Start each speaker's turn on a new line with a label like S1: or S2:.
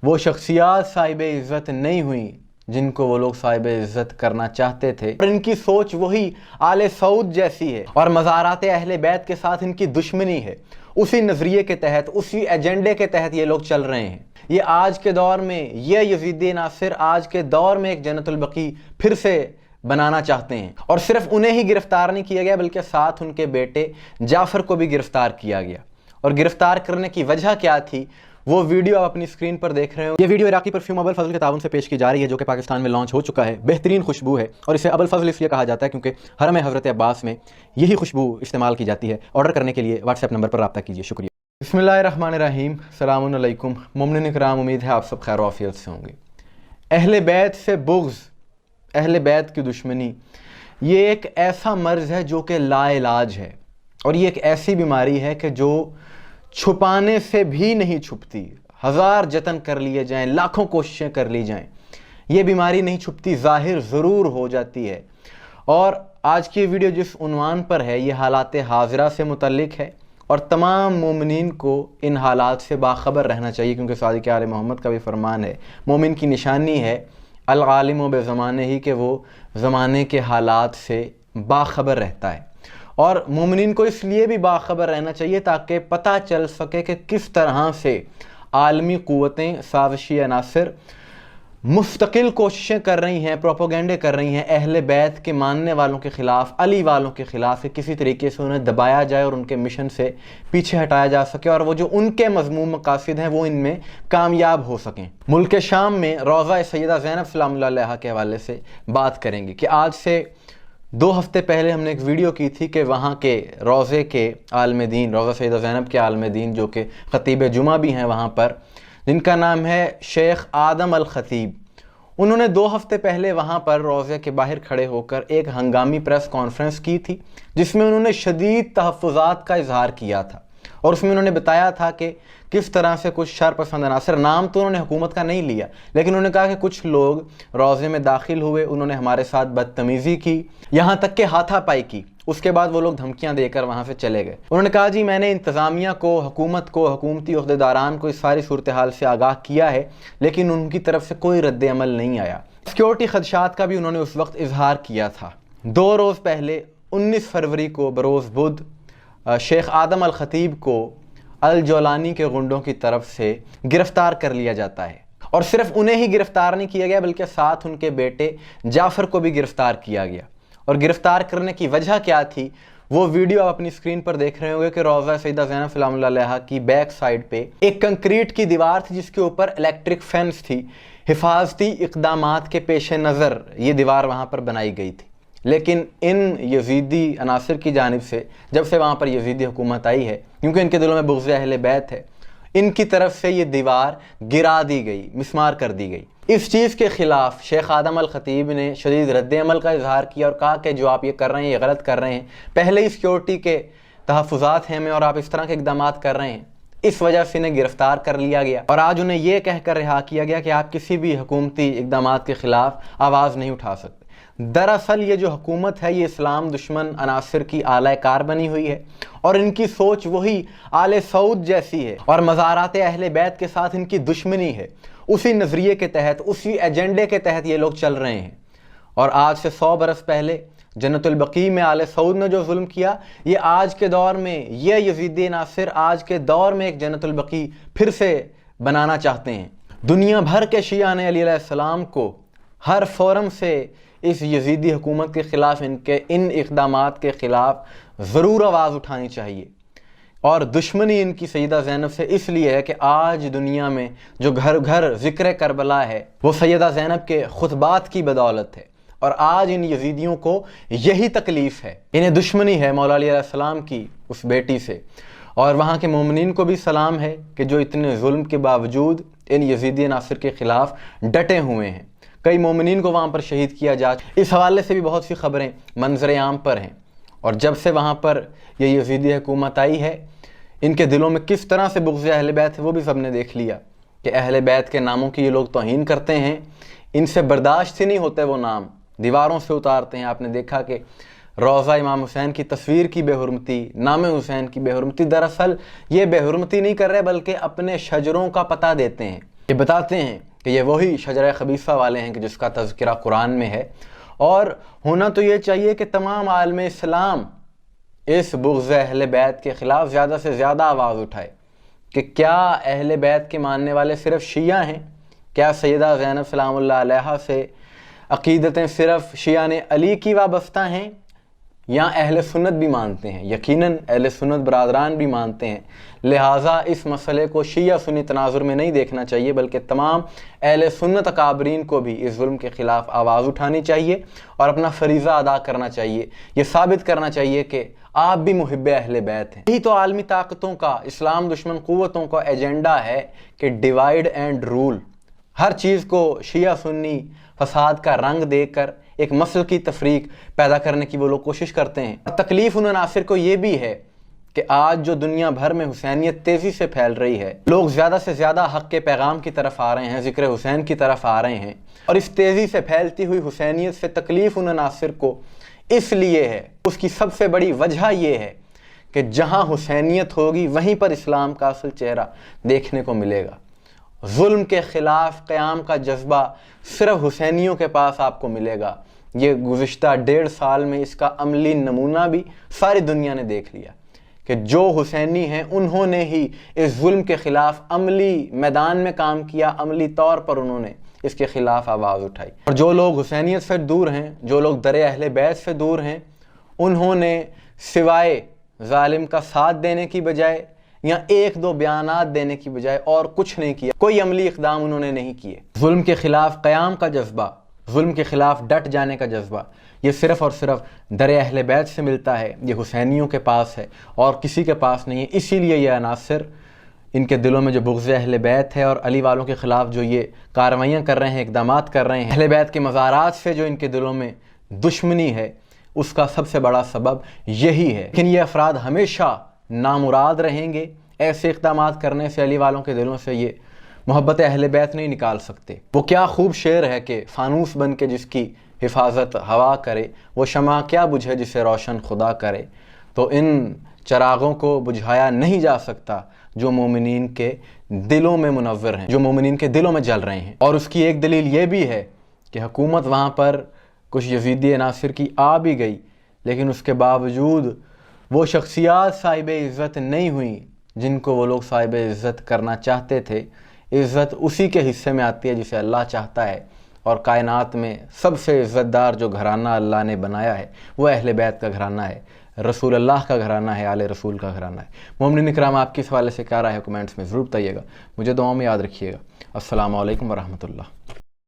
S1: وہ شخصیات صاحب عزت نہیں ہوئیں جن کو وہ لوگ صاحب عزت کرنا چاہتے تھے، اور ان کی سوچ وہی آل سعود جیسی ہے، اور مزارات اہل بیت کے ساتھ ان کی دشمنی ہے۔ اسی نظریے کے تحت، اسی ایجنڈے کے تحت یہ لوگ چل رہے ہیں۔ یہ آج کے دور میں، یہ یزیدی عناصر آج کے دور میں ایک جنت البقیع پھر سے بنانا چاہتے ہیں، اور صرف انہیں ہی گرفتار نہیں کیا گیا بلکہ ساتھ ان کے بیٹے جعفر کو بھی گرفتار کیا گیا۔ اور گرفتار کرنے کی وجہ کیا تھی، وہ ویڈیو آپ اپنی اسکرین پر دیکھ رہے ہو۔ یہ ویڈیو عراقی پرفیوم ابو الفضل کے تعاون سے پیش کی جا رہی ہے، جو کہ پاکستان میں لانچ ہو چکا ہے۔ بہترین خوشبو ہے، اور اسے ابو الفضل اس لیے کہا جاتا ہے کیونکہ حرم حضرت عباس میں یہی خوشبو استعمال کی جاتی ہے۔ آرڈر کرنے کے لیے واٹس ایپ نمبر پر رابطہ کیجیے۔ شکریہ۔ بسم اللہ الرحمن الرحیم۔ السلام علیکم مومنین کرام، امید ہے آپ سب خیر و عافیت سے ہوں گے۔ اہل بیت سے بغض، اہل بیت کی دشمنی، یہ ایک ایسا مرض ہے جو کہ لا علاج ہے، اور یہ ایک ایسی بیماری ہے کہ جو چھپانے سے بھی نہیں چھپتی۔ ہزار جتن کر لیے جائیں، لاکھوں کوششیں کر لی جائیں، یہ بیماری نہیں چھپتی، ظاہر ضرور ہو جاتی ہے۔ اور آج کی ویڈیو جس عنوان پر ہے، یہ حالات حاضرہ سے متعلق ہے، اور تمام مومنین کو ان حالات سے باخبر رہنا چاہیے، کیونکہ صادق آل محمد کا بھی فرمان ہے، مومن کی نشانی ہے العالم و بزمانے ہی، کہ وہ زمانے کے حالات سے باخبر رہتا ہے۔ اور مومنین کو اس لیے بھی باخبر رہنا چاہیے تاکہ پتہ چل سکے کہ کس طرح سے عالمی قوتیں، سازشی عناصر مستقل کوششیں کر رہی ہیں، پروپیگنڈے کر رہی ہیں اہل بیت کے ماننے والوں کے خلاف، علی والوں کے خلاف، کہ کسی طریقے سے انہیں دبایا جائے اور ان کے مشن سے پیچھے ہٹایا جا سکے، اور وہ جو ان کے مذموم مقاصد ہیں وہ ان میں کامیاب ہو سکیں۔ ملک شام میں روضہ سیدہ زینب سلام اللہ علیہا کے حوالے سے بات کریں گے کہ آج سے 2 ہفتے پہلے ہم نے ایک ویڈیو کی تھی کہ وہاں کے روضے کے عالم دین، روضہ سیدہ زینب کے عالم دین، جو کہ خطیب جمعہ بھی ہیں وہاں پر، جن کا نام ہے شیخ آدم الخطیب، انہوں نے 2 ہفتے پہلے وہاں پر روضے کے باہر کھڑے ہو کر ایک ہنگامی پریس کانفرنس کی تھی، جس میں انہوں نے شدید تحفظات کا اظہار کیا تھا، اور اس میں انہوں نے بتایا تھا کہ کس طرح سے کچھ شر پسند عناصر، نام تو انہوں نے حکومت کا نہیں لیا، لیکن انہوں نے کہا کہ کچھ لوگ روضے میں داخل ہوئے، انہوں نے ہمارے ساتھ بدتمیزی کی، یہاں تک کہ ہاتھا پائی کی، اس کے بعد وہ لوگ دھمکیاں دے کر وہاں سے چلے گئے۔ انہوں نے کہا جی میں نے انتظامیہ کو، حکومت کو، حکومتی عہدیداران کو اس ساری صورتحال سے آگاہ کیا ہے، لیکن ان کی طرف سے کوئی رد عمل نہیں آیا۔ سیکیورٹی خدشات کا بھی انہوں نے اس وقت اظہار کیا تھا۔ 2 روز پہلے 19 فروری کو بروز بدھ شیخ آدم الخطیب کو الجولانی کے غنڈوں کی طرف سے گرفتار کر لیا جاتا ہے، اور صرف انہیں ہی گرفتار نہیں کیا گیا بلکہ ساتھ ان کے بیٹے جعفر کو بھی گرفتار کیا گیا۔ اور گرفتار کرنے کی وجہ کیا تھی، وہ ویڈیو آپ اپنی اسکرین پر دیکھ رہے ہوں گے کہ روضہ سیدہ زینب سلام اللہ علیہا کی بیک سائڈ پہ ایک کنکریٹ کی دیوار تھی جس کے اوپر الیکٹرک فینس تھی۔ حفاظتی اقدامات کے پیش نظر یہ دیوار وہاں پر بنائی گئی تھی، لیکن ان یزیدی عناصر کی جانب سے، جب سے وہاں پر یزیدی حکومت آئی ہے، کیونکہ ان کے دلوں میں بغض اہل بیت ہے، ان کی طرف سے یہ دیوار گرا دی گئی، مسمار کر دی گئی۔ اس چیز کے خلاف شیخ آدم الخطیب نے شدید رد عمل کا اظہار کیا اور کہا کہ جو آپ یہ کر رہے ہیں یہ غلط کر رہے ہیں، پہلے ہی سیکیورٹی کے تحفظات ہیں میں، اور آپ اس طرح کے اقدامات کر رہے ہیں، اس وجہ سے انہیں گرفتار کر لیا گیا، اور آج انہیں یہ کہہ کر رہا کیا گیا کہ آپ کسی بھی حکومتی اقدامات کے خلاف آواز نہیں اٹھا سکتے۔ دراصل یہ جو حکومت ہے یہ اسلام دشمن عناصر کی اعلی کار بنی ہوئی ہے، اور ان کی سوچ وہی آل سعود جیسی ہے، اور مزارات اہل بیت کے ساتھ ان کی دشمنی ہے۔ اسی نظریے کے تحت، اسی ایجنڈے کے تحت یہ لوگ چل رہے ہیں، اور آج سے 100 برس پہلے جنت البقیع میں آل سعود نے جو ظلم کیا، یہ آج کے دور میں، یہ یزیدی عناصر آج کے دور میں ایک جنت البقیع پھر سے بنانا چاہتے ہیں۔ دنیا بھر کے شیعہ نے علی علیہ السلام کو ہر فورم سے اس یزیدی حکومت کے خلاف، ان اقدامات کے خلاف ضرور آواز اٹھانی چاہیے، اور دشمنی ان کی سیدہ زینب سے اس لیے ہے کہ آج دنیا میں جو گھر گھر ذکر کربلا ہے وہ سیدہ زینب کے خطبات کی بدولت ہے، اور آج ان یزیدیوں کو یہی تکلیف ہے، انہیں دشمنی ہے مولا علی علیہ السلام کی اس بیٹی سے۔ اور وہاں کے مومنین کو بھی سلام ہے کہ جو اتنے ظلم کے باوجود ان یزیدی عناصر کے خلاف ڈٹے ہوئے ہیں۔ کئی مومنین کو وہاں پر شہید کیا جا چکا، اس حوالے سے بھی بہت سی خبریں منظر عام پر ہیں، اور جب سے وہاں پر یہ یزیدی حکومت آئی ہے، ان کے دلوں میں کس طرح سے بغض اہل بیت ہے وہ بھی سب نے دیکھ لیا، کہ اہل بیت کے ناموں کی یہ لوگ توہین کرتے ہیں، ان سے برداشت ہی نہیں ہوتے، وہ نام دیواروں سے اتارتے ہیں۔ آپ نے دیکھا کہ روضہ امام حسین کی تصویر کی بے حرمتی، نام حسین کی بے حرمتی، دراصل یہ بے حرمتی نہیں کر رہے بلکہ اپنے شجروں کا پتہ دیتے ہیں، یہ بتاتے ہیں کہ یہ وہی شجرہ خبیثہ والے ہیں کہ جس کا تذکرہ قرآن میں ہے، اور ہونا تو یہ چاہیے کہ تمام عالم اسلام اس بغض اہل بیت کے خلاف زیادہ سے زیادہ آواز اٹھائے کہ کیا اہل بیت کے ماننے والے صرف شیعہ ہیں؟ کیا سیدہ زینب سلام اللہ علیہا سے عقیدتیں صرف شیعہ علی کی وابستہ ہیں، یا اہل سنت بھی مانتے ہیں؟ یقیناً اہل سنت برادران بھی مانتے ہیں، لہٰذا اس مسئلے کو شیعہ سنی تناظر میں نہیں دیکھنا چاہیے، بلکہ تمام اہل سنت اکابرین کو بھی اس ظلم کے خلاف آواز اٹھانی چاہیے اور اپنا فریضہ ادا کرنا چاہیے، یہ ثابت کرنا چاہیے کہ آپ بھی محب اہل بیت ہیں۔ یہی تو عالمی طاقتوں کا، اسلام دشمن قوتوں کا ایجنڈا ہے کہ ڈیوائیڈ اینڈ رول، ہر چیز کو شیعہ سنی فساد کا رنگ دے کر ایک مسلکی تفریق پیدا کرنے کی وہ لوگ کوشش کرتے ہیں۔ تکلیف ان عناصر کو یہ بھی ہے کہ آج جو دنیا بھر میں حسینیت تیزی سے پھیل رہی ہے، لوگ زیادہ سے زیادہ حق کے پیغام کی طرف آ رہے ہیں، ذکر حسین کی طرف آ رہے ہیں، اور اس تیزی سے پھیلتی ہوئی حسینیت سے تکلیف ان عناصر کو اس لیے ہے، اس کی سب سے بڑی وجہ یہ ہے کہ جہاں حسینیت ہوگی وہیں پر اسلام کا اصل چہرہ دیکھنے کو ملے گا۔ ظلم کے خلاف قیام کا جذبہ صرف حسینیوں کے پاس آپ کو ملے گا۔ یہ گزشتہ 1.5 سال میں اس کا عملی نمونہ بھی ساری دنیا نے دیکھ لیا کہ جو حسینی ہیں انہوں نے ہی اس ظلم کے خلاف عملی میدان میں کام کیا، عملی طور پر انہوں نے اس کے خلاف آواز اٹھائی، اور جو لوگ حسینیت سے دور ہیں، جو لوگ در اہل بیت سے دور ہیں، انہوں نے سوائے ظالم کا ساتھ دینے کی بجائے یا 1-2 بیانات دینے کی بجائے اور کچھ نہیں کیا، کوئی عملی اقدام انہوں نے نہیں کیے۔ ظلم کے خلاف قیام کا جذبہ، ظلم کے خلاف ڈٹ جانے کا جذبہ، یہ صرف اور صرف در اہل بیت سے ملتا ہے، یہ حسینیوں کے پاس ہے اور کسی کے پاس نہیں ہے۔ اسی لیے یہ عناصر، ان کے دلوں میں جو بغض اہل بیت ہے اور علی والوں کے خلاف جو یہ کارروائیاں کر رہے ہیں، اقدامات کر رہے ہیں، اہل بیت کے مزارات سے جو ان کے دلوں میں دشمنی ہے، اس کا سب سے بڑا سبب یہی ہے۔ لیکن یہ افراد ہمیشہ نامراد رہیں گے، ایسے اقدامات کرنے سے علی والوں کے دلوں سے یہ محبت اہل بیت نہیں نکال سکتے۔ وہ کیا خوب شعر ہے کہ فانوس بن کے جس کی حفاظت ہوا کرے، وہ شمع کیا بجھے جسے روشن خدا کرے۔ تو ان چراغوں کو بجھایا نہیں جا سکتا جو مومنین کے دلوں میں منور ہیں، جو مومنین کے دلوں میں جل رہے ہیں۔ اور اس کی ایک دلیل یہ بھی ہے کہ حکومت وہاں پر کچھ یزیدی عناصر کی آ بھی گئی، لیکن اس کے باوجود وہ شخصیات صاحب عزت نہیں ہوئیں جن کو وہ لوگ صاحب عزت کرنا چاہتے تھے۔ عزت اسی کے حصے میں آتی ہے جسے اللہ چاہتا ہے، اور کائنات میں سب سے عزت دار جو گھرانہ اللہ نے بنایا ہے وہ اہل بیت کا گھرانہ ہے، رسول اللہ کا گھرانہ ہے، آل رسول کا گھرانہ ہے۔ مومنین اکرام، آپ کی اس حوالے سے کیا رائے ہے کمنٹس میں ضرور بتائیے گا، مجھے دعاؤں میں یاد رکھیے گا۔ السلام علیکم ورحمۃ اللہ۔